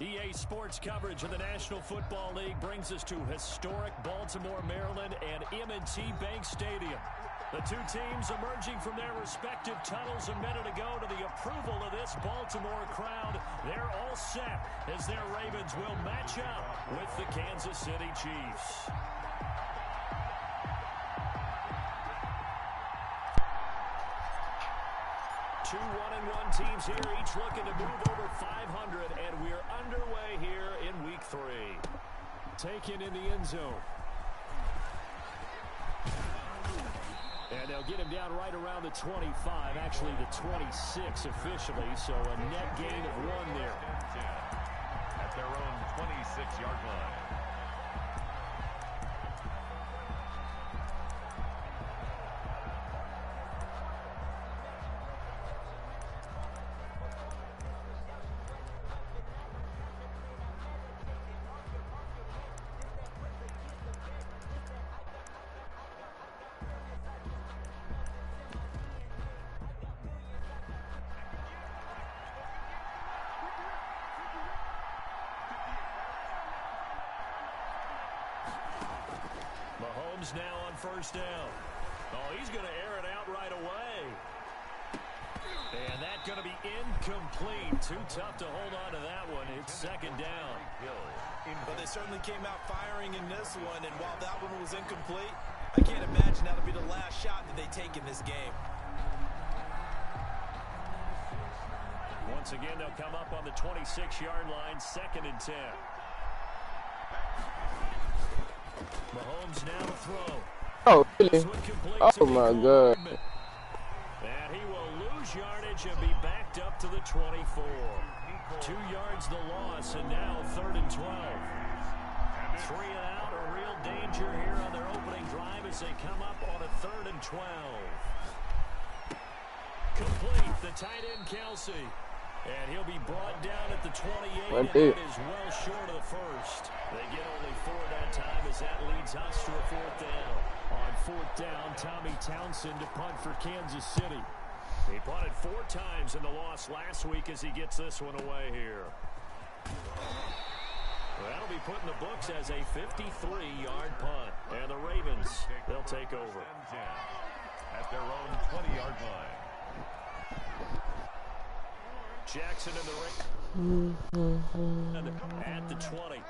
EA Sports coverage of the National Football League brings us to historic Baltimore, Maryland, and M&T Bank Stadium. The two teams emerging from their respective tunnels a minute ago to the approval of this Baltimore crowd. They're all set as their Ravens will match up with the Kansas City Chiefs. Two 1-1 teams here, each looking to move over 500, and we're underway here in Week 3. Taken in the end zone. And they'll get him down right around the 25, actually the 26 officially, so a net gain of 1 there. At their own 26-yard line. Mahomes now on first down. Oh, he's going to air it out right away. And that's going to be incomplete. Too tough to hold on to that one. It's second down. But they certainly came out firing in this one, and while that one was incomplete, I can't imagine that'll be the last shot that they take in this game. Once again, they'll come up on the 26-yard line, 2nd and 10. Mahomes now to throw. Oh, really? Oh, my God. And he will lose yardage and be backed up to the 24. 2 yards the loss, and now 3rd and 12. 3 and out, a real danger here on their opening drive as they come up on a 3rd and 12. Complete, the tight end Kelsey. And he'll be brought down at the 28, and that is well short of the first. They get only 4 that time as that leads us to a 4th down. On 4th down, Tommy Townsend to punt for Kansas City. He punted 4 times in the loss last week as he gets this one away here. Well, that'll be put in the books as a 53-yard punt. And the Ravens, they'll take over. At their own 20-yard line. Jackson in the ring at the 20.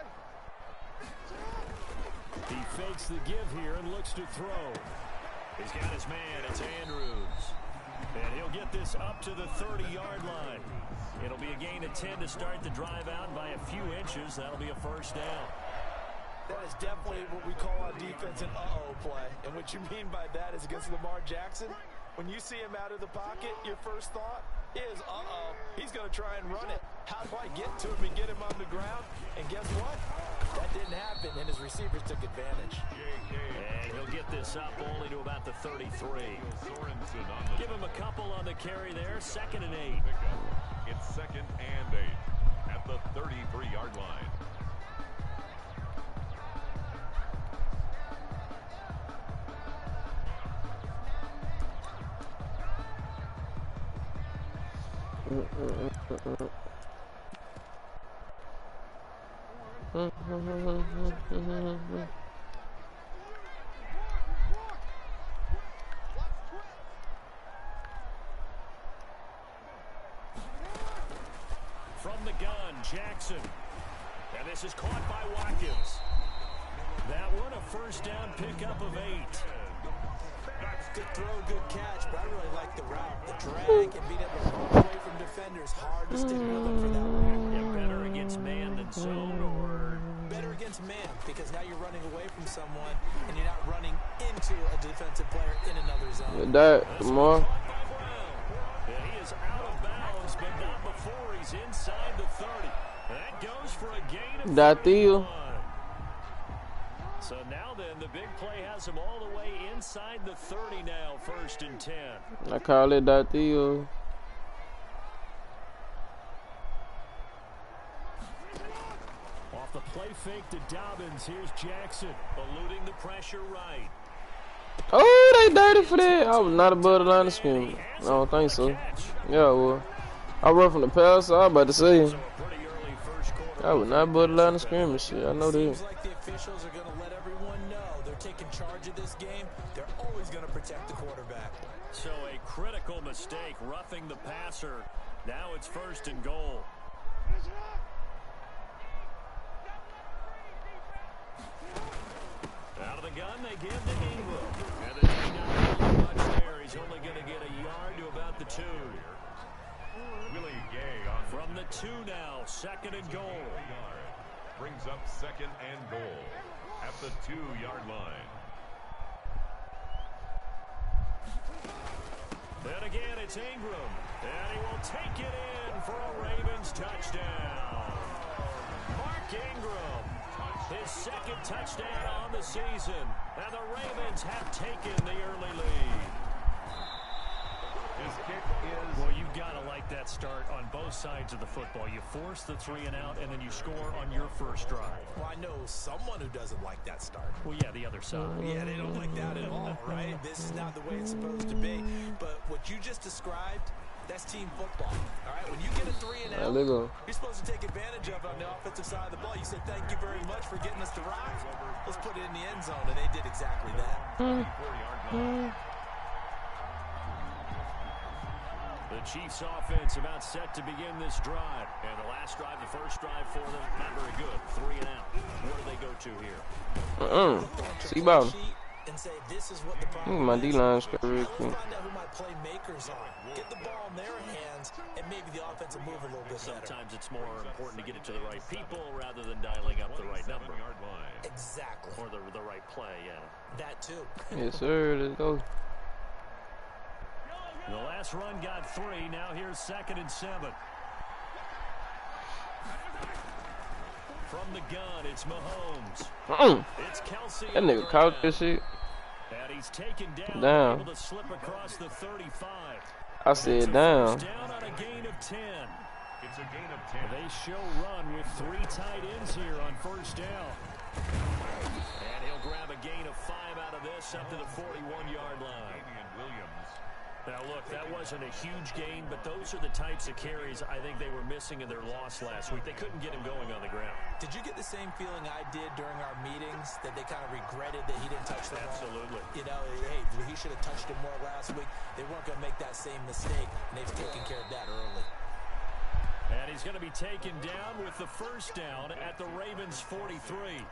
He fakes the give here and looks to throw. He's got his man. It's Andrews. And he'll get this up to the 30-yard line. It'll be a gain of 10 to start the drive out by a few inches. That'll be a first down. That is definitely what we call on defense an uh-oh play. And what you mean by that is against Lamar Jackson, when you see him out of the pocket, your first thought is, uh-oh, he's going to try and run it. How do I get to him and get him on the ground? And guess what? That didn't happen, and his receivers took advantage. And he'll get this up only to about the 33. Give him a couple on the carry there, 2nd and 8. It's 2nd and 8 at the 33-yard line. From the gun, Jackson. And this is caught by Watkins. That one, a first down pickup of 8. Good throw, good catch, but I really like the route. The drag and being able to run away from defenders, hard to stick with them for that long. Yeah, better against man than zone, or better against man, because now you're running away from someone and you're not running into a defensive player in another zone. That, come on. Yeah, he is out of bounds, but not before he's inside the 30. That goes for a gain of 31. So now then, the big play has him all the way inside the 30 now, 1st and 10. I call it that deal. Off the play fake to Dobbins, here's Jackson, eluding the pressure right. Oh, they dirty for that. I was not above the line of scrimmage. I don't think so. Yeah, well, I run from the pass, so I was about to say. So a pretty early first quarter I would not butt the line of scrimmage shit. I know that. Seems like the officials are going to let everyone know they're taking charge of this game. They're always going to protect the quarterback. So a critical mistake, roughing the passer. Now it's 1st and goal. Out of the gun, they give to Ingram. And the not much there. He's only going to get a yard to about the 2. Willie Gay on From the 2 now, 2nd and goal. brings up 2nd and goal at the 2-yard line. Then again, it's Ingram. And he will take it in for a Ravens touchdown. Mark Ingram, his 2nd touchdown on the season. And the Ravens have taken the early lead. His kick is... Well, you've got to like that start on both sides of the football. You force the 3 and out, and then you score on your first drive. Well, I know someone who doesn't like that start. Well, yeah, the other side. Yeah, they don't like that at all, right? This is not the way it's supposed to be. But what you just described, that's team football. All right, when you get a 3 and out, you're supposed to take advantage of it on the offensive side of the ball. You said, thank you very much for getting us to rock. Let's put it in the end zone, and they did exactly that. 24-yard line. The Chiefs offense about set to begin this drive. And the last drive, the first drive for them, not very good. 3 and out. What do they go to here? See about And say, this is what the problem my is. D-line's real quick. Find out who my playmakers are. Get the ball in their hands, and maybe the offense will move a little bit better. Sometimes it's more important to get it to the right people rather than dialing up the right number. 27-yard line. Exactly. Or the right play, yeah. That too. Yes, sir. Let's go. The last run got 3. Now here's 2nd and 7. From the gun, it's Mahomes. It's Kelsey. That nigga caught this shit. And he's taken Down. able to slip across the 35. I said down. Down on a gain of 10. It's a gain of 10. They show run with 3 tight ends here on 1st down. And he'll grab a gain of 5 out of this up to the 41-yard line. Damian Williams. Now, look, that wasn't a huge gain, but those are the types of carries I think they were missing in their loss last week. They couldn't get him going on the ground. Did you get the same feeling I did during our meetings, that they kind of regretted that he didn't touch the ball? Absolutely. You know, hey, he should have touched it more last week. They weren't going to make that same mistake, and they've taken care of that early. And he's going to be taken down with the 1st down at the Ravens' 43.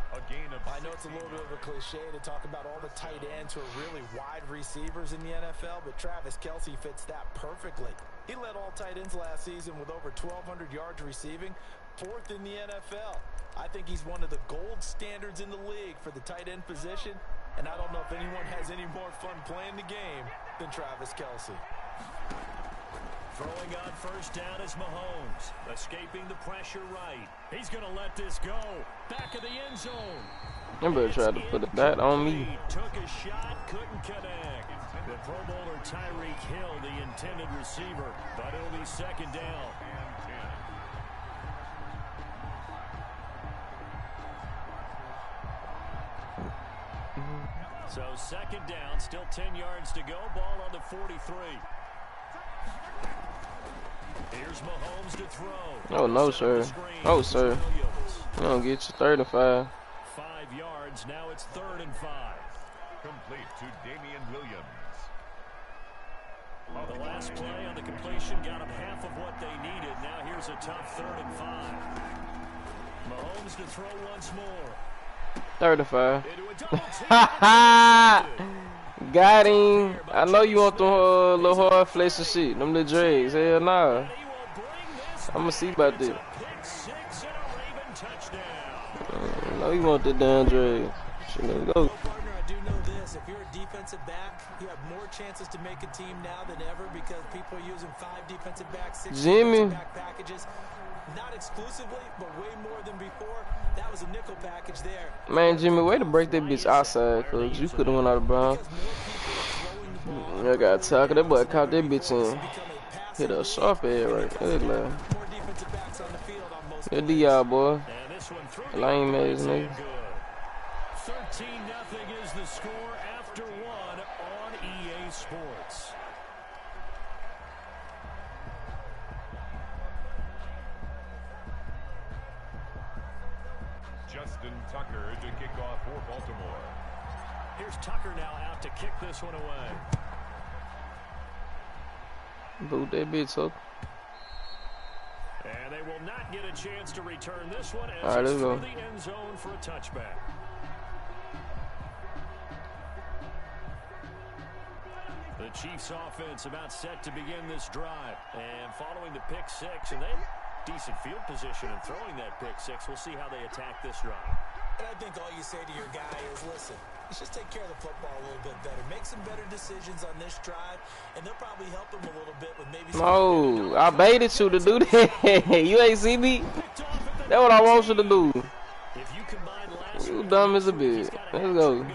A gain of I know it's a little bit of a cliche to talk about all the tight ends who are really wide receivers in the NFL, but Travis Kelce fits that perfectly. He led all tight ends last season with over 1,200 yards receiving, 4th in the NFL. I think he's one of the gold standards in the league for the tight end position, and I don't know if anyone has any more fun playing the game than Travis Kelce. Throwing on 1st down is Mahomes. Escaping the pressure right. He's going to let this go. Back of the end zone. Remember tried to put that on me. Took a shot, couldn't connect. The Pro Bowler Tyreek Hill, the intended receiver, but it'll be 2nd down. So 2nd down, still 10 yards to go. Ball on the 43. Here's Mahomes to throw. Oh, no, sir. Oh, sir. You don't get you 35. 5 yards. Now it's 3rd and 5. complete to Damian Williams. The last play on the completion got them half of what they needed. Now here's a tough 3rd and 5. Mahomes to throw once more. 35. Into a double team. Got him. I know you want them little hard flesh and shit. Them little dregs. Hell nah. I'm going to see about that. I know you want that damn drag. Shit, let's go. Partner, I do know this. If you're a defensive back, you have more chances to make a team now than ever because people are using 5 defensive backs, 6 defensive back packages. Not exclusively, but way more than before. That was a nickel package there. Man, Jimmy, way to break that bitch outside, cuz you could have went out of bounds. I got talking. That boy caught that bitch in. Hit a sharp head right there, man. Good D, boy. Lame ass nigga. 13-0 is the score after 1 on EA Sports. Justin Tucker to kick off for Baltimore. Here's Tucker now out to kick this one away. Boot that bitch up. And they will not get a chance to return this one as all right, it's let's through go. the end zone for a touchback. The Chiefs offense about set to begin this drive. And following the pick six, and they have decent field position in throwing that pick six. We'll see how they attack this drive. And I think all you say to your guy is, listen, let's just take care of the football a little bit better. Make some better decisions on this drive, and they'll probably help him a little bit with maybe some... No, I baited you to do that. You ain't see me? That's what I want you to do. You dumb as a bitch. Let's go.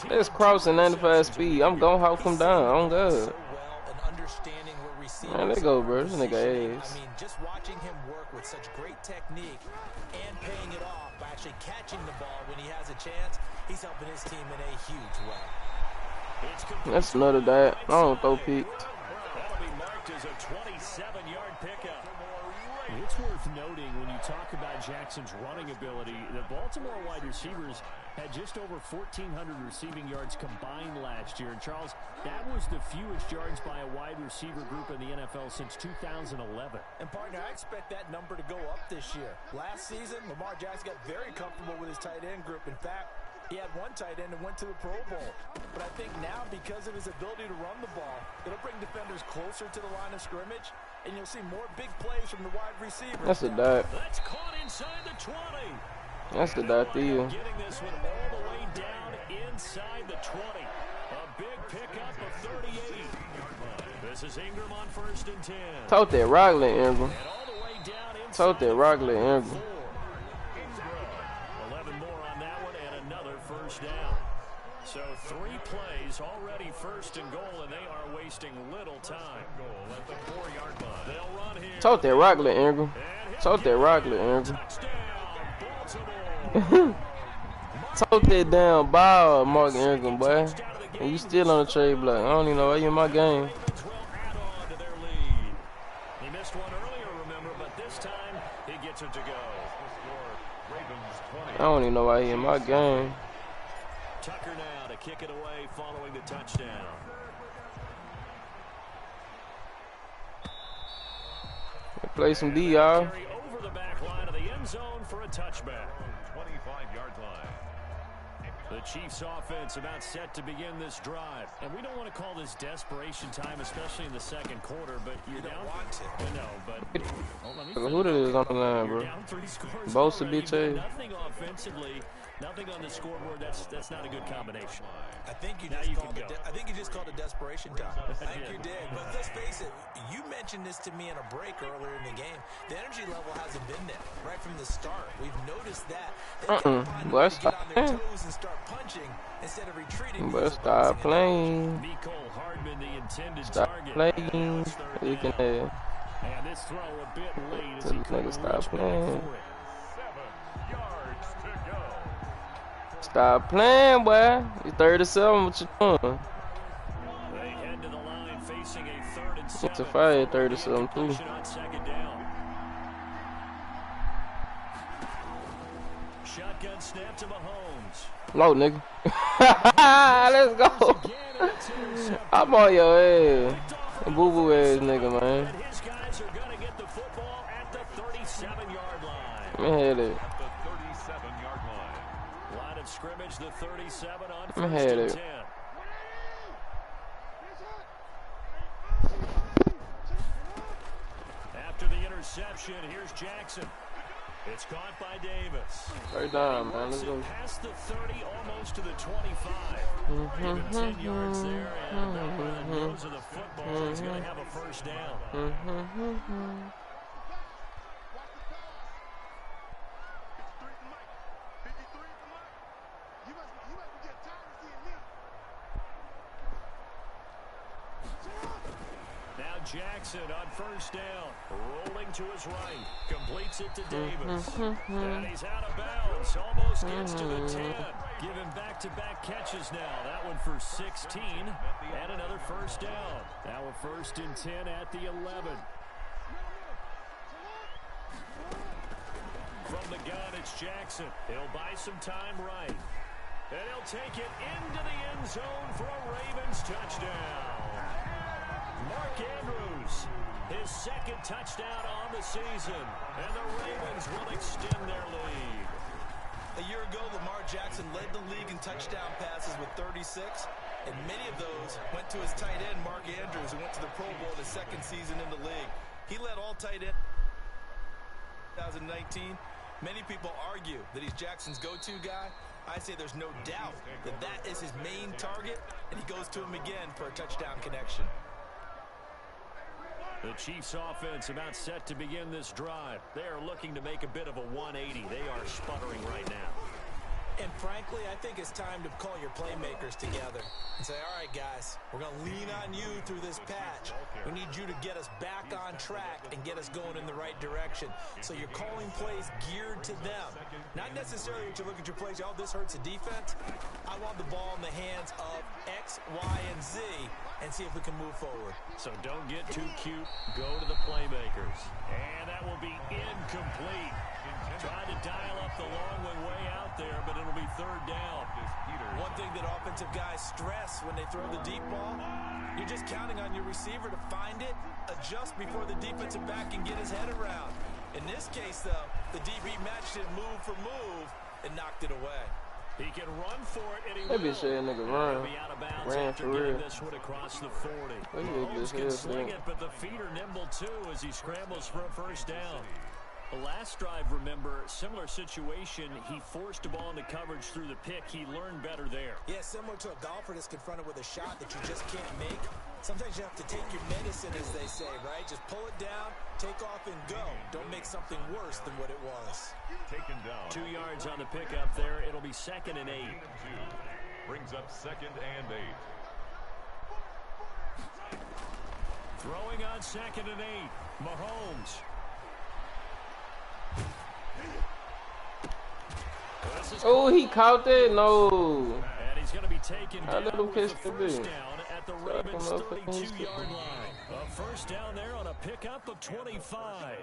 Let's cross at 95 speed. I'm gonna hawk him down. On God. Man, let go, bro. This nigga ass. I mean, just watching him work with such great technique and paying it off by actually catching the ball when he has a chance, he's helping his team in a huge way. That's another that. I don't throw picks. That'll be marked as a 27-yard pickup. It's worth noting when you talk about Jackson's running ability, the Baltimore wide receivers had just over 1,400 receiving yards combined last year. And Charles, that was the fewest yards by a wide receiver group in the NFL since 2011. And partner, I expect that number to go up this year. Last season, Lamar Jackson got very comfortable with his tight end group. In fact, he had one tight end and went to the Pro Bowl. But I think now, because of his ability to run the ball, it'll bring defenders closer to the line of scrimmage, and you'll see more big plays from the wide receivers. That's a dot. That's caught inside the 20. That's the dot deal. Getting this one all the way down inside the 20. A big pickup of 38. This is Ingram on 1st and 10. Tote that Rockland Ingram. And all the way down inside. Tote that Rockland Ingram. 11 more on that one and another first down. So 3 plays already 1st and goal, and they are wasting little time. Goal at the 4-yard line. They'll run here. Tote that Rockland Ingram. Tote that Rockland Ingram. Tote that down ball, Mark Ingram, boy. And you still on the trade block. I don't even know why you in my game. He missed one earlier, remember, but this time he gets it to go. I don't even know why he in my game. Tucker now to kick it away following the touchdown. Play some D, y'all. Over the back line of the end zone for a touchback. 25-yard line. The Chiefs offense about set to begin this drive. And we don't want to call this desperation time, especially in the second quarter, but you're down. No, but Who that is on the line, bro? down 3 scores. Bosa bitch ass. Nothing offensively, nothing on the scoreboard. That's not a good combination. I think you Now just you called can it. go. I think you just called it desperation time. I think you did. But let's face it. You mentioned this to me in a break earlier in the game. The energy level hasn't been there right from the start. We've noticed that. They can't find a way to get on their toes and start punching instead of retreating. But stop playing. Mecole Hardman, the intended Stop target. playing. You can have. And this throw a bit late as Tell he the couldn't nigga stop reach back playing. for it. 7 yards to go. Stop playing, boy. You 37. What you doing? They head to the line facing a 3rd and 7. It's a fire 37 too. Completion on 2nd down. Shotgun snap to Mahomes. Low, nigga. Let's go. Again, and it's intercepted. I'm on your ass. Boo-boo ass nigga, man. And his guys are going to get the football at the 37-yard line. Man, had it. At the 37-yard line. Line of scrimmage, the 37 on Man, 1st had and it. 10. After the interception, here's Jackson. It's caught by Davis. Right down, man. Let's go. Past the 30, almost to the 25. Even 10 yards there, and over the nose of the football, he's going to have a first down. Now Jackson on 1st down, rolling to his right, completes it to Davis, and he's out of bounds, almost gets to the 10, giving back-to-back catches now, that one for 16, and another first down. Now a 1st and 10 at the 11. From the gun, it's Jackson. He'll buy some time right. And he'll take it into the end zone for a Ravens touchdown. Mark Andrews, his second touchdown on the season. And the Ravens will extend their lead. A year ago, Lamar Jackson led the league in touchdown passes with 36, and many of those went to his tight end, Mark Andrews, who went to the Pro Bowl in his second season in the league. He led all tight ends in 2019. Many people argue that he's Jackson's go-to guy. I say there's no doubt that that is his main target, and he goes to him again for a touchdown connection. The Chiefs offense about set to begin this drive. They are looking to make a bit of a 180. They are sputtering right now. And frankly, I think it's time to call your playmakers together and say, all right, guys, we're going to lean on you through this patch. We need you to get us back on track and get us going in the right direction. So you're calling plays geared to them. Not necessarily that you look at your plays, oh, this hurts the defense. I want the ball in the hands of X, Y, and Z and see if we can move forward. So don't get too cute. Go to the playmakers. And that will be incomplete. Tried to dial up the long one way out there, but it'll be third down. One thing that offensive guys stress when they throw the deep ball, you're just counting on your receiver to find it, adjust before the defensive back can get his head around. In this case, though, the DB matched it move for move and knocked it away. He can run for it, and he Maybe say a nigga run. Ran for real. This one across the 40. Mahomes can sling it, but the feet are nimble too as he scrambles for a first down. The last drive, remember, similar situation. He forced a ball into coverage through the pick. He learned better there. Yeah, similar to a golfer that's confronted with a shot that you just can't make. Sometimes you have to take your medicine, as they say, right? Just pull it down, take off, and go. Don't make something worse than what it was. Taken down. 2 yards on the pickup there. It'll be 2nd and 8. Brings up 2nd and 8. Throwing on 2nd and 8. Mahomes. Oh, he caught that? No. And he's going to be taken How down little with pitch the to first be? down at the Ravens' 32-yard line. A first down there on a pickup of 25.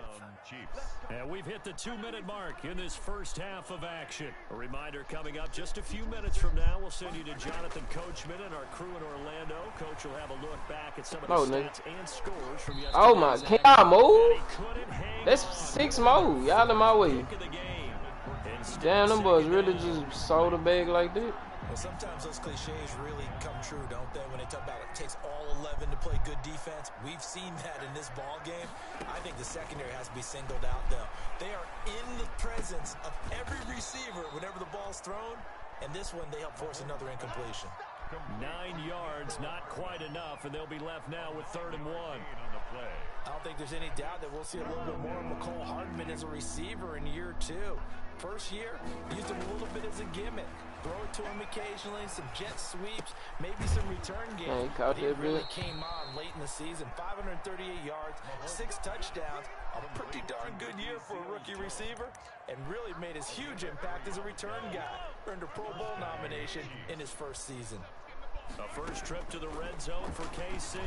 And we've hit the 2-minute mark in this first half of action. A reminder coming up just a few minutes from now. We'll send you to Jonathan Coachman and our crew in Orlando. Coach will have a look back at some of the stats and scores from yesterday. Oh my, can y'all move? That's 6 more. Y'all in my way. Damn, them boys really just sold a bag like that. Well, sometimes those cliches really come true, don't they? When they talk about it takes all 11 to play good defense. We've seen that in this ball game. I think the secondary has to be singled out, though. They are in the presence of every receiver whenever the ball's thrown. And this one, they help force another incompletion. 9 yards, not quite enough, and they'll be left now with 3rd and 1. I don't think there's any doubt that we'll see a little bit more of McCole Hardman as a receiver in year 2. First year, used him a little bit as a gimmick. Throw it to him occasionally, some jet sweeps, maybe some return game. He really came on late in the season. 538 yards, 6 touchdowns. A pretty darn good year for a rookie receiver, and really made his huge impact as a return guy. Earned a Pro Bowl nomination in his first season. A first trip to the red zone for KC.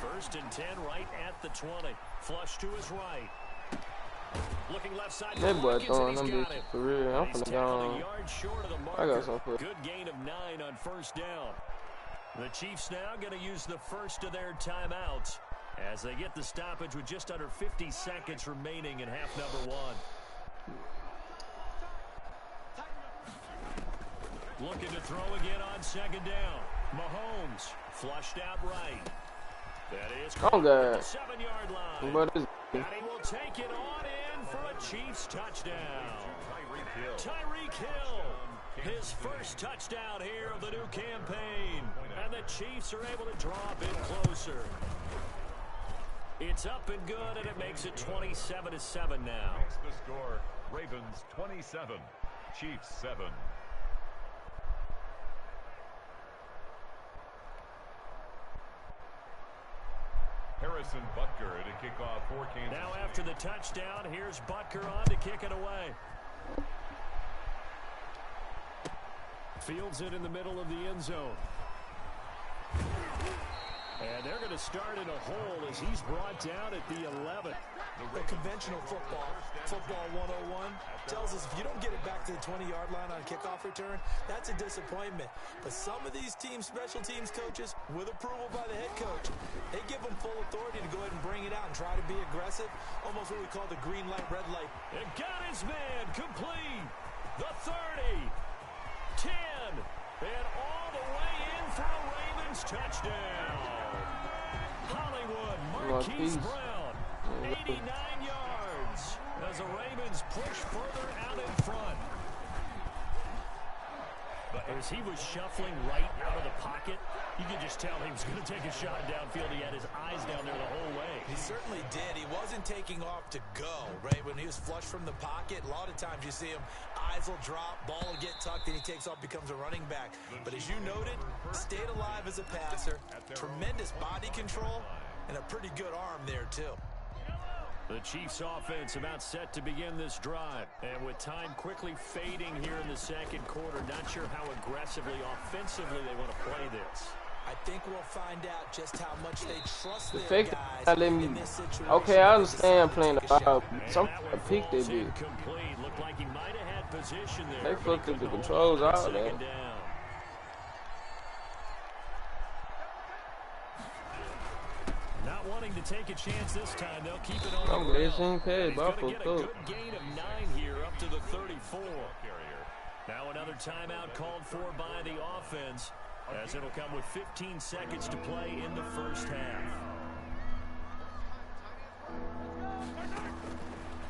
1st and 10 right at the 20. Flush to his right. Looking left side. That boy throwing them bitches for real. I'm finna go on. I got some foot. Good gain of 9 on first down. The Chiefs now going to use the first of their timeouts as they get the stoppage with just under 50 seconds remaining in half number 1. Looking to throw again on 2nd down. Mahomes flushed out right. That is oh, God. the 7-yard line. What is and he will take it on in for a Chiefs touchdown. Tyreek Hill, his first touchdown here of the new campaign. And the Chiefs are able to draw a bit closer. It's up and good, and it makes it 27-7 now. The score, Ravens 27, Chiefs 7. Harrison Butker to kick off for Kansas. Now after the touchdown, here's Butker on to kick it away. Fields it in the middle of the end zone. And they're going to start in a hole as he's brought down at the 11. The conventional football 101, tells us if you don't get it back to the 20-yard line on kickoff return, that's a disappointment. But some of these teams, special teams coaches, with approval by the head coach, they give them full authority to go ahead and bring it out and try to be aggressive, almost what we call the green light, red light. And got his man complete. The 30, 10, and all the way in for a Ravens touchdown. Hollywood Marquise Brown, 89 yards as the Ravens push further out in front. But as he was shuffling right out of the pocket, you could just tell he was going to take a shot downfield. He had his eyes down there the whole way. He certainly did. He wasn't taking off to go, right? When he was flush from the pocket, a lot of times you see him, eyes will drop, ball will get tucked, and he takes off, becomes a running back. But as you noted, stayed alive as a passer, tremendous body control, and a pretty good arm there, too. The Chiefs offense about set to begin this drive. And with time quickly fading here in the second quarter, not sure how aggressively, offensively they want to play this. I think we'll find out just how much they trust their guys in this situation. Okay, I understand playing the ball. Some pick they did. Looked like he might have had position there. They fucked up the controls out there. Not wanting to take a chance this time, they'll keep it on. I'm glad she ain't paid, but I fucked up. Good gain of 9 here up to the 34. Now another timeout called for by the offense, as it'll come with 15 seconds to play in the first half.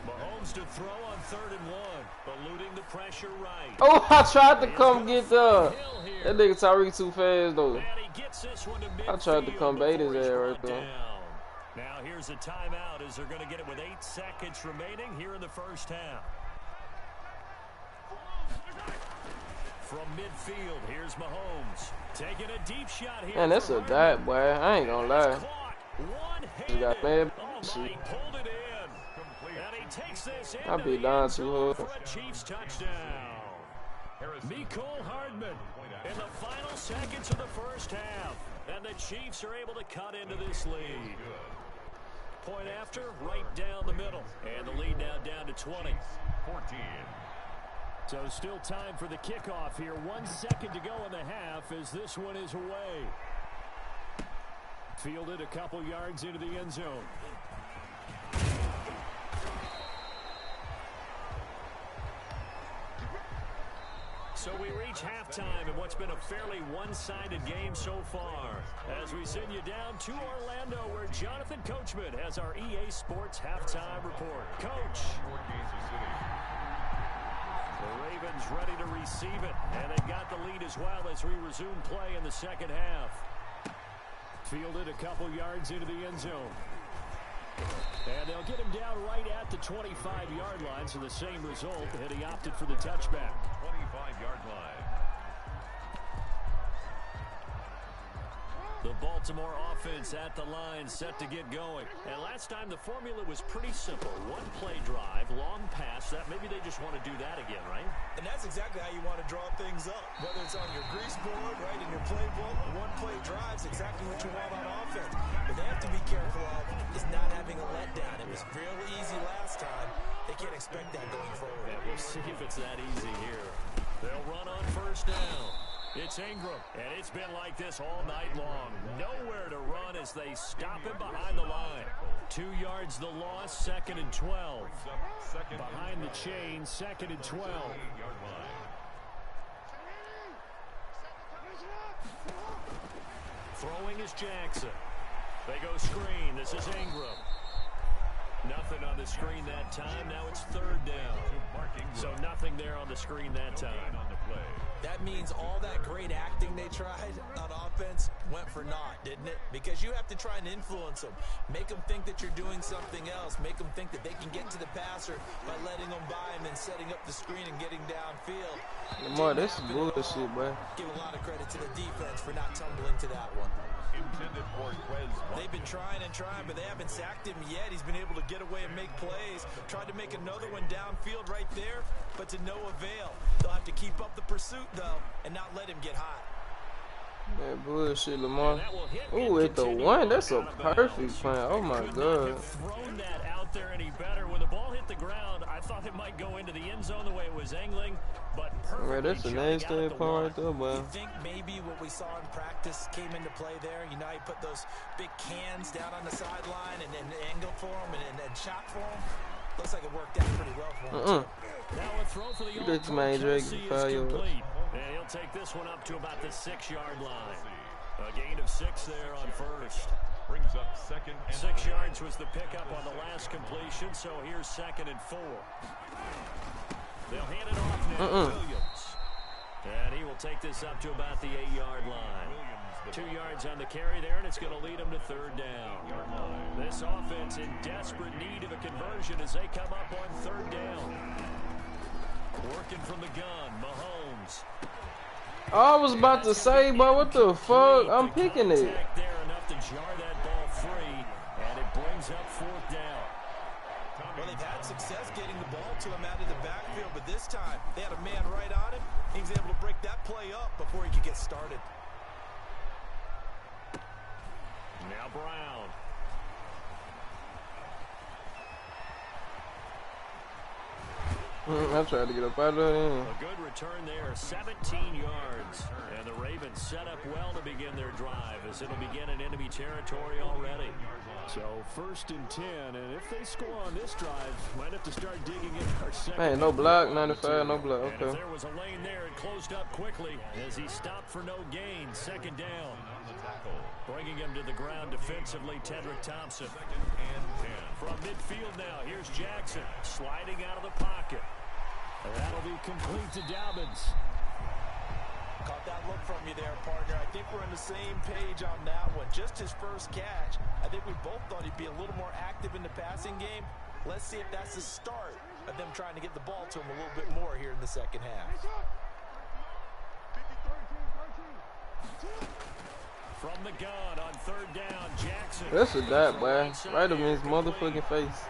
Mahomes to throw on 3rd and 1, eluding the pressure right. Oh, I tried to come get that nigga Tyreek too fast though. I tried to come bait his ass right there. Now here's a timeout as they're going to get it with 8 seconds remaining here in the first half. From midfield, here's Mahomes taking a deep shot here. Man, that's a dive, boy. I ain't gonna lie. You got mad. I'll be down too hard. Chiefs touchdown. Mecole Hardman in the final seconds of the first half. And the Chiefs are able to cut into this lead. Point after, right down the middle. And the lead now down to 20. 14. So still time for the kickoff here. 1 second to go in the half as this one is away. Fielded a couple yards into the end zone. So we reach halftime in what's been a fairly one-sided game so far. As we send you down to Orlando, where Jonathan Coachman has our EA Sports halftime report. Coach. The Ravens ready to receive it, and they've got the lead as well as we resume play in the second half. Fielded a couple yards into the end zone. And they'll get him down right at the 25-yard line, so the same result, and he opted for the touchback. 25-yard line. The Baltimore offense at the line, set to get going. And last time the formula was pretty simple. One-play drive, long pass. That maybe they just want to do that again, right? And that's exactly how you want to draw things up. Whether it's on your grease board, right, in your playbook, one-play drives, exactly what you want on offense. But they have to be careful of is not having a letdown. It was real easy last time. They can't expect that going forward. Yeah, we'll see if it's that easy here. They'll run on first down. It's Ingram, and it's been like this all night long. Nowhere to run as they stop him behind the line. 2 yards the loss, 2nd and 12. Behind the chain, 2nd and 12. Throwing is Jackson. They go screen. This is Ingram. Nothing on the screen that time. Now it's 3rd down. So nothing there on the screen that time. That means all that great acting they tried on offense went for naught, didn't it? Because you have to try and influence them. Make them think that you're doing something else. Make them think that they can get to the passer by letting them by and then setting up the screen and getting downfield. Lamar, this is bullshit, bro. Give a lot of credit to the defense for not tumbling to that one. They've been trying and trying, but they haven't sacked him yet. He's been able to get away and make plays. Tried to make another one downfield right there, but to no avail. They'll have to keep up the pursuit, though, and not let him get hot. That bullshit, Lamar. Ooh, at the one, that's a perfect plan. Oh my god. Thrown that out there any better. When the ball hit the ground, I thought it might go into the end zone the way it was angling, but perfectly. Right, that's a nasty point right there, boy. You think maybe what we saw in practice came into play there? You know, you put those big cans down on the sideline and then angle for them and shot for them. Looks like it worked out pretty well for him. Now a throw for the That's my Drake. And he'll take this one up to about the 6-yard line. A gain of 6 there on first. Brings up second and 6 yards was the pickup on the last completion, so here's 2nd and 4. They'll hand it off now to Williams. And he will take this up to about the 8-yard line. 2 yards on the carry there, and it's going to lead him to 3rd down. This offense in desperate need of a conversion as they come up on 3rd down. Working from the gun, Mahomes. I was about to say, but what the fuck? I'm picking it. There enough to jar that ball free, and it brings up 4th down. Well, they've had success getting the ball to him out of the backfield, but this time they had a man right on him. He was able to break that play up before he could get started. Now Brown. I tried to get up out of there. A good return there, 17 yards. And the Ravens set up well to begin their drive as it'll begin in enemy territory already. So 1st and 10, and if they score on this drive, might have to start digging in our second. Man, no block, 95, no block. Okay. And if there was a lane there, it closed up quickly as he stopped for no gain. 2nd down. Bringing him to the ground defensively, Tedrick Thompson. From midfield now, here's Jackson sliding out of the pocket. And that'll be complete to Dobbins. Caught that look from you there, partner. I think we're on the same page on that one. Just his first catch. I think we both thought he'd be a little more active in the passing game. Let's see if that's the start of them trying to get the ball to him a little bit more here in the second half. From the gun on 3rd down, Jackson. That's a dot, boy. Right in his motherfucking face.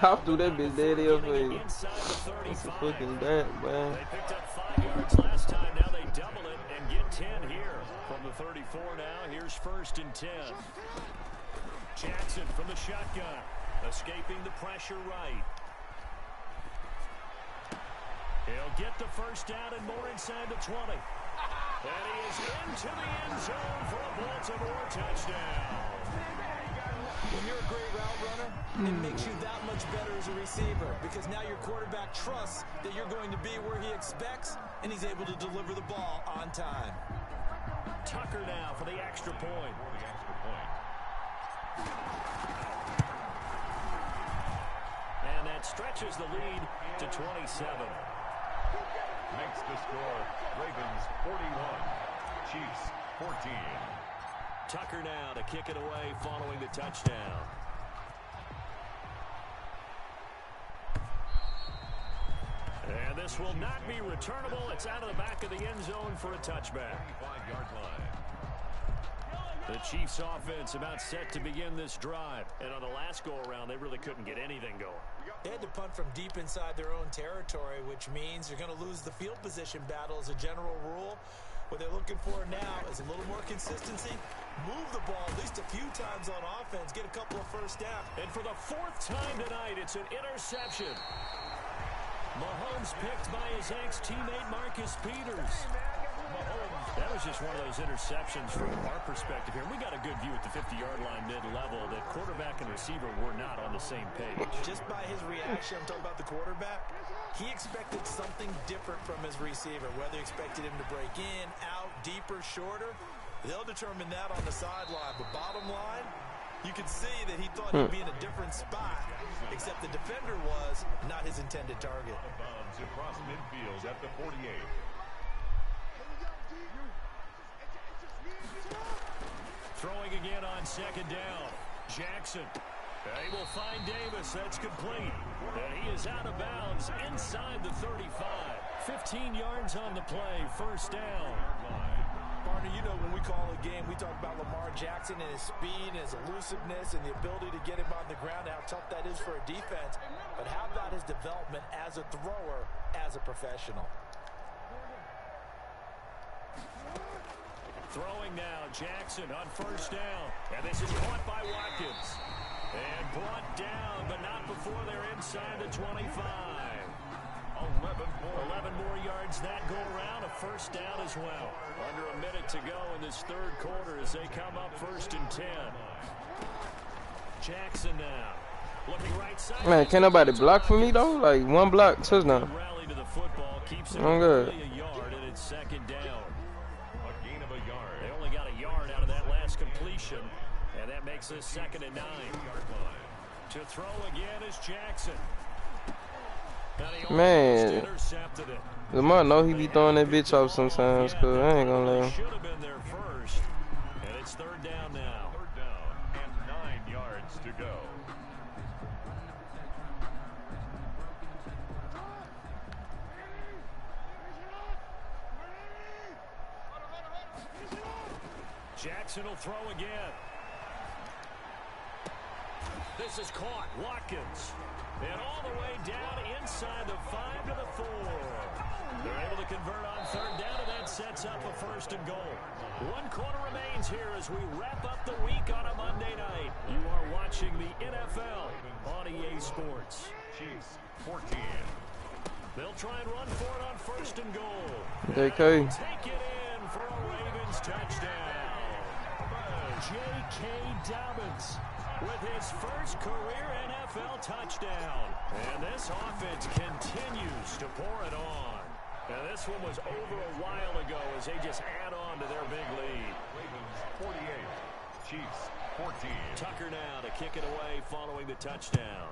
I'll do that bitch dead in your face. That's a fucking dot, boy. They picked up 5 yards last time. Now they double it and get 10 here. From the 34 now, here's 1st and 10. Jackson from the shotgun. Escaping the pressure right. He'll get the 1st down and more inside the 20. And he is into the end zone for a Baltimore touchdown. When you're a great route runner, it makes you that much better as a receiver because now your quarterback trusts that you're going to be where he expects, and he's able to deliver the ball on time. Tucker now for the extra point. And that stretches the lead to 27. Makes the score Ravens 41, Chiefs 14. Tucker now to kick it away following the touchdown. And this will not be returnable. It's out of the back of the end zone for a touchback. 5-yard line. The Chiefs offense about set to begin this drive. And on the last go-around, they really couldn't get anything going. They had to punt from deep inside their own territory, which means you're going to lose the field position battle as a general rule. What they're looking for now is a little more consistency. Move the ball at least a few times on offense. Get a couple of 1st downs. And for the 4th time tonight, it's an interception. Mahomes picked by his ex-teammate Marcus Peters. That was just one of those interceptions from our perspective here. We got a good view at the 50-yard line mid-level that quarterback and receiver were not on the same page. Just by his reaction, I'm talking about the quarterback, he expected something different from his receiver, whether he expected him to break in, out, deeper, shorter. They'll determine that on the sideline. But bottom line, you could see that he thought he'd be in a different spot, except the defender was not his intended target. Across midfield at the 48. Throwing again on 2nd down. Jackson. He will find Davis. That's complete. And he is out of bounds inside the 35. 15 yards on the play. 1st down. Partner, you know when we call a game, we talk about Lamar Jackson and his speed and his elusiveness and the ability to get him on the ground, how tough that is for a defense. But how about his development as a thrower, as a professional? Throwing now, Jackson on first down. And this is caught by Watkins. And brought down, but not before they're inside the 25. 11 more yards that go around, a first down as well. Under a minute to go in this third quarter as they come up 1st and 10. Jackson now. Looking right side. Man, can't nobody block for me though? Like one block, touchdown. Rally to the football, keeps it I'm good. a yard, and it's 2nd down. A gain of a yard. They only got a yard out of that last completion, and that makes this 2nd and 9. To throw again is Jackson. Man, Lamar know he be throwing that bitch off sometimes, cause I ain't gonna let him. Should have been there first, and it's 3rd down now. 3rd down and 9 yards to go. Jackson will throw again. This is caught. Watkins. And all the way down inside the 5 to the 4. They're able to convert on 3rd down, and that sets up a 1st and goal. 1 quarter remains here as we wrap up the week on a Monday night. You are watching the NFL on EA Sports. Chiefs 14. They'll try and run for it on 1st and goal. JK. Take it in for a Ravens touchdown. J.K. Dobbins with his first career NFL touchdown. And this offense continues to pour it on. And this one was over a while ago as they just add on to their big lead. Ravens 48. Chiefs 14. Tucker now to kick it away following the touchdown.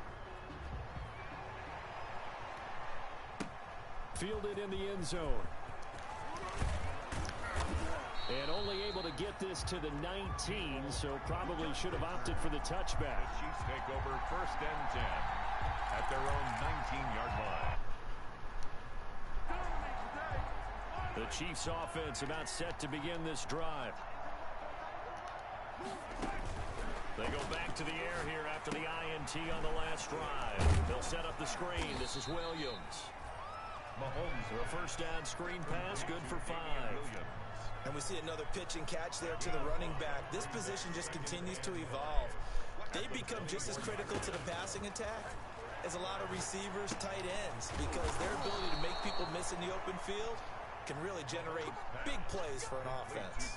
Fielded in the end zone. And only able to get this to the 19, so probably should have opted for the touchback. The Chiefs take over 1st and 10 at their own 19-yard line. The Chiefs offense about set to begin this drive. They go back to the air here after the INT on the last drive. They'll set up the screen. This is Williams. Mahomes, A 1st down screen pass, good for 5. And we see another pitch and catch there to the running back. This position just continues to evolve. They become just as critical to the passing attack as a lot of receivers, tight ends, because their ability to make people miss in the open field can really generate big plays for an offense.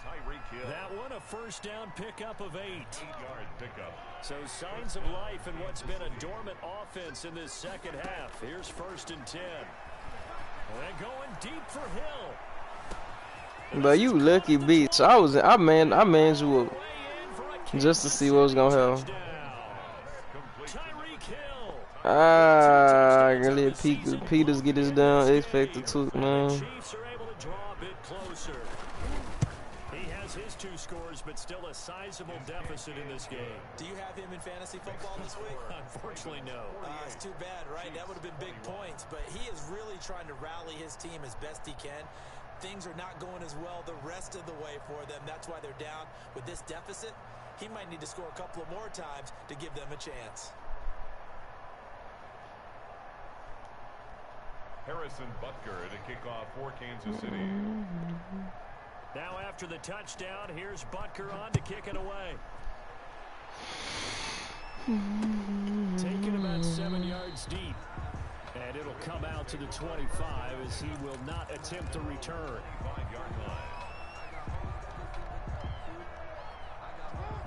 That one, a 1st down pickup of 8. 8-yard pickup. So signs of life in what's been a dormant offense in this 2nd half. Here's 1st and 10. They're going deep for Hill. But you lucky bitch. I manned you up just to see what was gonna happen. Ah, gonna let Peters get his down. X Factor too, man. Chiefs are able to draw a bit closer. He has his 2 scores, but still a sizable deficit in this game. Do you have him in fantasy football this week? Unfortunately, no. It's too bad, right? That would have been big points, but he is really trying to rally his team as best he can. Things are not going as well the rest of the way for them. That's why they're down with this deficit. He might need to score a couple of more times to give them a chance. Harrison Butker to kick off for Kansas City. Now after the touchdown, here's Butker on to kick it away. Taking about 7 yards deep. And it'll come out to the 25 as he will not attempt to return. 5-yard line.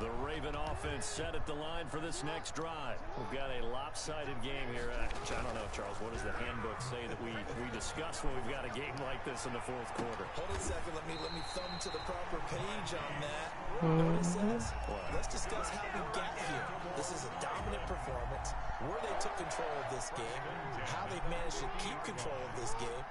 The Raven offense set at the line for this next drive. We've got a lopsided game here. I don't know, Charles, what does the handbook say that we discuss when we've got a game like this in the 4th quarter? Hold on a second. Let me thumb to the proper page on that. You know what it says? Let's discuss how we got here. This is a dominant performance, where they took control of this game, how they've managed to keep control of this game,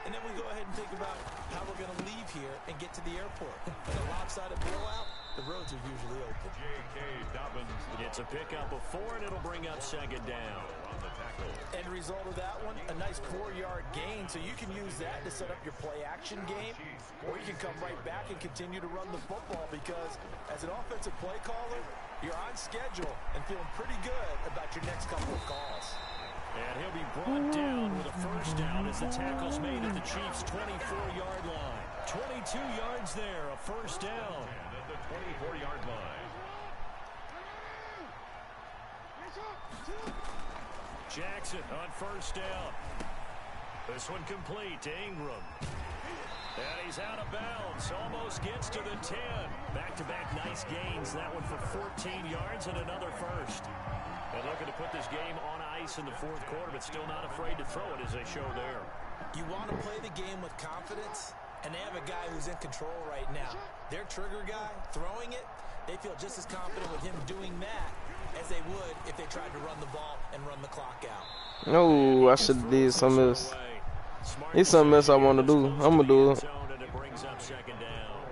and then we go ahead and think about how we're going to leave here and get to the airport. In a lopsided blowout, the roads are usually open. J.K. Dobbins. It's a pickup of 4, and it'll bring up 2nd down. On the tackle. End result of that one, a nice 4-yard gain, so you can use that to set up your play-action game, or you can come right back and continue to run the football because as an offensive play caller, you're on schedule and feeling pretty good about your next couple of calls. And he'll be brought down with a first down as the tackle's made at the Chiefs' 24-yard line. 22 yards there, a first down. And at the 24-yard line. Jackson on first down. This one complete to Ingram. And he's out of bounds. Almost gets to the 10. Back-to-back nice gains. That one for 14 yards and another first. And looking to put this game on ice in the fourth quarter, but still not afraid to throw it as they show there. You want to play the game with confidence, and they have a guy who's in control right now. Their trigger guy, throwing it, they feel just as confident with him doing that as they would if they tried to run the ball and run the clock out. No, I should have did something else. It's something else I want to do. I'm going to do it. It brings up second down.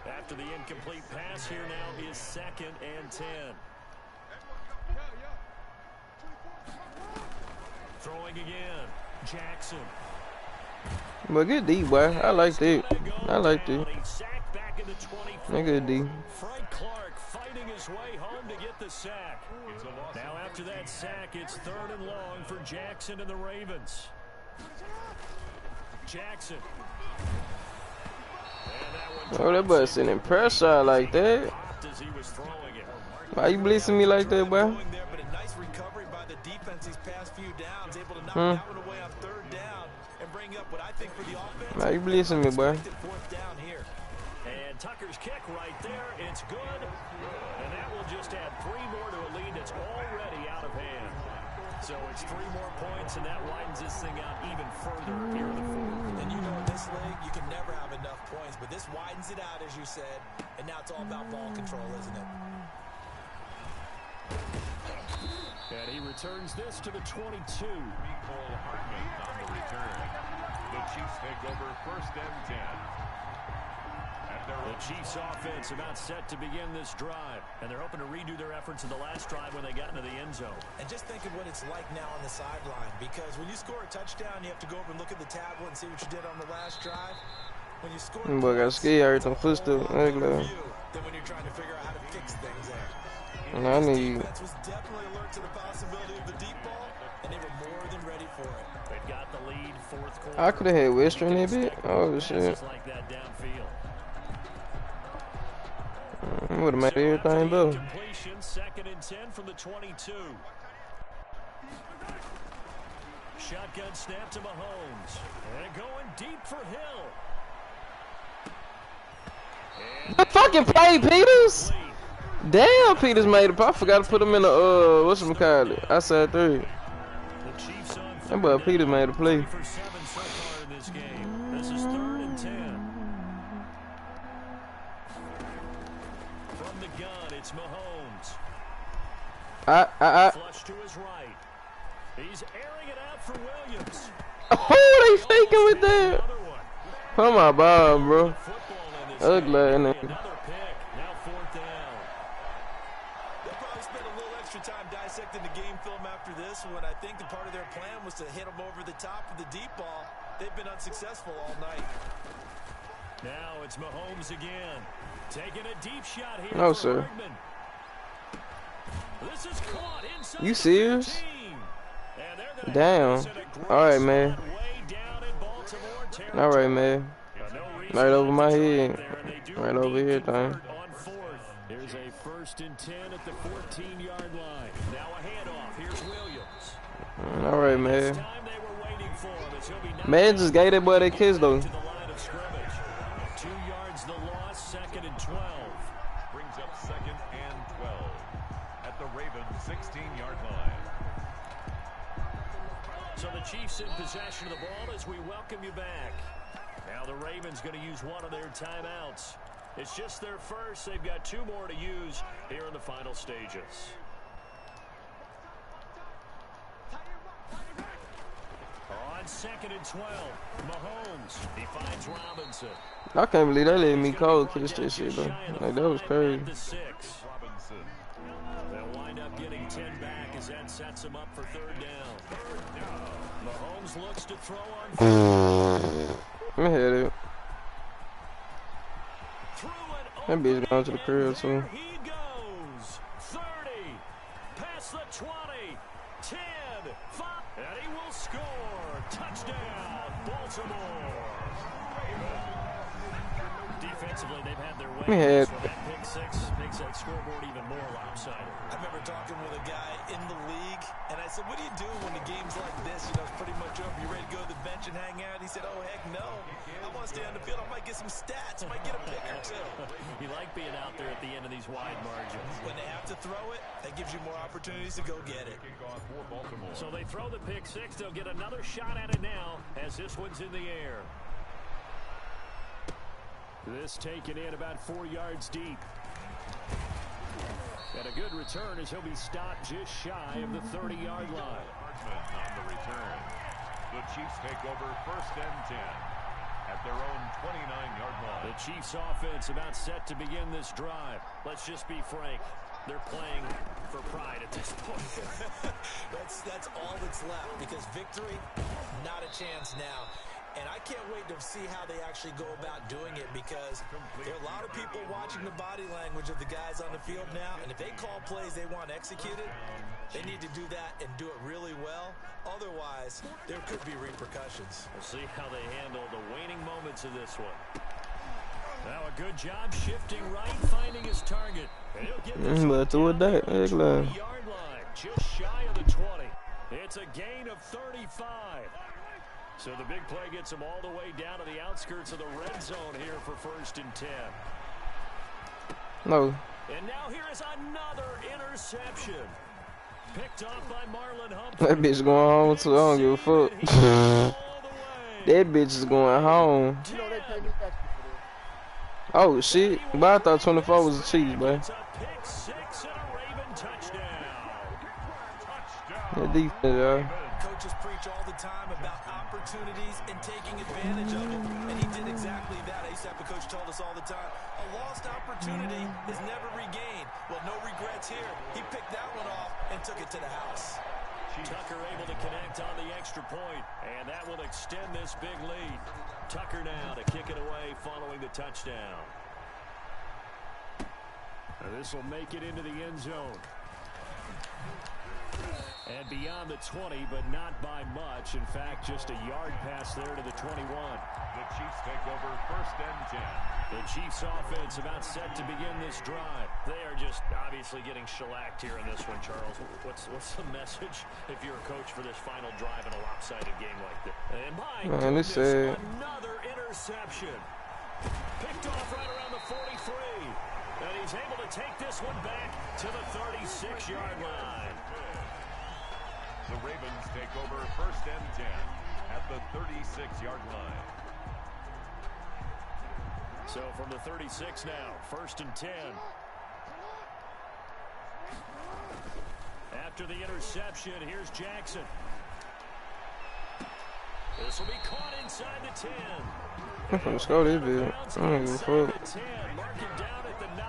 After the incomplete pass, here now is 2nd and 10. Throwing again. Jackson. But good D, boy. I like that. I like that. Good D. Frank Clark fighting his way home to get the sack. Now after that sack, it's 3rd and long for Jackson and the Ravens. Jackson. Oh, that boy sending pressure like that. Why you blitzing me like that, boy? Why you blitzing me, boy? And Tucker's kick right there. It's good. And that will just add 3 more to a lead that's already out of hand. So it's 3 more points, and that widens this thing out even further here in the fourth. And you know in this league, you can never have enough points, but this widens it out, as you said, and now it's all about ball control, isn't it? And he returns this to the 22. Mecole Hardman on the return. The Chiefs take over 1st and 10. The Chiefs offense about set to begin this drive, and they're hoping to redo their efforts in the last drive when they got into the end zone. And just think of what it's like now on the sideline, because when you score a touchdown, you have to go over and look at the tablet and see what you did on the last drive. When you score, boy, got scared. Some footstool. Then when you're trying to figure out how to fix things there. And I need. Defense was definitely alert to the possibility of the deep ball, and they were more than ready for it. They've got the lead, fourth quarter. I could have had Western a bit. Oh shit. Like that downfield. Would have made everything better. Completion, 2nd and 10 from the 22. Shotgun snap to Mahomes. And going deep for Hill. The fucking play, Peters. Damn, Peters made it. I forgot to put him in the whatchamacallit. I said 3. That boy Peters made a play. For 7 so far in this game. This is 3rd and 10. From the gun, it's Mahomes. Flush to his right. He's airing it out for Williams. Oh, they faking with that. Oh my God, bro. Ugly, and another pick. Now 4th down. They'll probably spend a little extra time dissecting the game film after this one. I think the part of their plan was to hit them over the top of the deep ball. They've been unsuccessful all night. Now it's Mahomes again. Taking a deep shot here. No, sir. Hardman. This is caught inside. You serious? Damn. Alright, man. Alright, man. Right over my head. Right over here, time. Here's a 1st and 10 at the 14-yard line. Now a handoff. Here's Williams. Alright, man. Man just gave that boy that kiss, though. 2 yards the loss, 2nd and 12. Brings up 2nd and 12 at the Ravens' 16-yard line. So the Chiefs in possession of the ball as we welcome you back. Now the Ravens going to use one of their timeouts. It's just their first. They've got 2 more to use here in the final stages. On 2nd and 12, Mahomes. He finds Robinson. I can't believe they let me cold kiss this shit, though. Like, that was crazy. They'll wind up getting 10 back as that sets them up for 3rd down. Mahomes looks to throw on. Let me hit it. That bitch going to the crib, too. He goes 30 past the 20, 10, 5, and he will score. Touchdown, Baltimore. Defensively, they've had their way. So that pick six makes that scoreboard even more lopsided. I remember talking with a guy in the league, and I said, what do you do when the game's like this? You know, it's pretty much over. You ready to go to the bench and hang out? He said, oh, heck no. I want to stay on the field. I might get some stats. I might get a pick or two. You like being out there at the end of these wide margins. When they have to throw it, that gives you more opportunities to go get it. So they throw the pick six. They'll get another shot at it now as this one's in the air. This taken in about 4 yards deep. And a good return as he'll be stopped just shy of the 30-yard line. On the return. The Chiefs take over 1st and 10 at their own 29-yard line. The Chiefs offense about set to begin this drive. Let's just be frank. They're playing for pride at this point. That's all that's left, because victory, not a chance now. And I can't wait to see how they actually go about doing it, because there are a lot of people watching the body language of the guys on the field now, and if they call plays they want executed, they need to do that and do it really well. Otherwise, there could be repercussions. We'll see how they handle the waning moments of this one. Now a good job shifting right, finding his target. And he'll get this one down the 20-yard line, just shy of the 20. It's a gain of 35. So the big play gets him all the way down to the outskirts of the red zone here for 1st and 10. No. And now here is another interception. Picked off by Marlon Humphrey. That bitch going home too. I don't give a fuck. That bitch is going home. Oh shit. But I thought 24 was the Chiefs, bro. It's a pick six and a Raven touchdown. That defense, y'all. Coaches preach all the time about opportunities and taking advantage of it, and he did exactly that. I used to have a coach told us all the time, a lost opportunity is never regained. Well, no regrets here. He picked that one off and took it to the house. Tucker able to connect on the extra point, and that will extend this big lead. Tucker now to kick it away following the touchdown. And this will make it into the end zone. And beyond the 20, but not by much. In fact, just a yard pass there to the 21. The Chiefs take over 1st and 10. The Chiefs offense about set to begin this drive. They are just obviously getting shellacked here in this one, Charles. What's the message if you're a coach for this final drive in a lopsided game like this? And my goodness, another interception. Picked off right around the 43. And he's able to take this one back to the 36-yard line. The Ravens take over 1st and 10 at the 36-yard line. So from the 36 now, 1st and 10. After the interception, here's Jackson. This will be caught inside the 10. I'm finna score this bit. I don't give a fuck. Mark it down at the 9.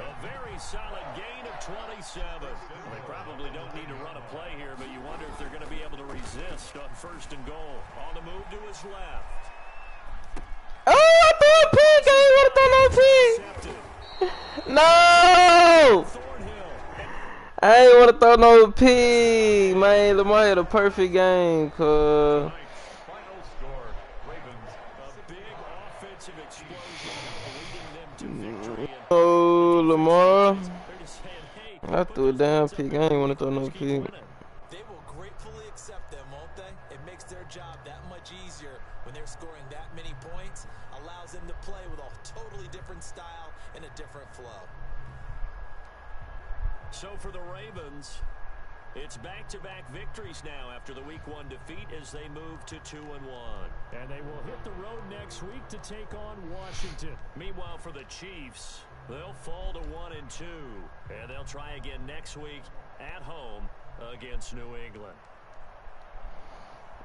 A very solid gain of 27. They probably don't need to run a play here, but you wonder if they're going to be able to resist on 1st and goal. On the move to his left. Oh, I threw a pick. I ain't want to throw no pick. No! I ain't want to throw no pick. Man, Lamar had a perfect game, cuz. Final score, Ravens. A big offensive explosion leading them to victory. Oh, Lamar. I threw a damn pick. I ain't want to throw no pick. They will gratefully accept them, won't they? It makes their job that much easier when they're scoring that many points. Allows them to play with a totally different style and a different flow. So for the Ravens, it's back-to-back victories now after the Week 1 defeat as they move to 2-1. And they will hit the road next week to take on Washington. Meanwhile, for the Chiefs, they'll fall to 1-2. And they'll try again next week at home against New England.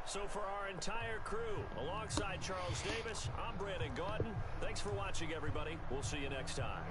So for our entire crew, alongside Charles Davis, I'm Brandon Gaudin. Thanks for watching, everybody. We'll see you next time.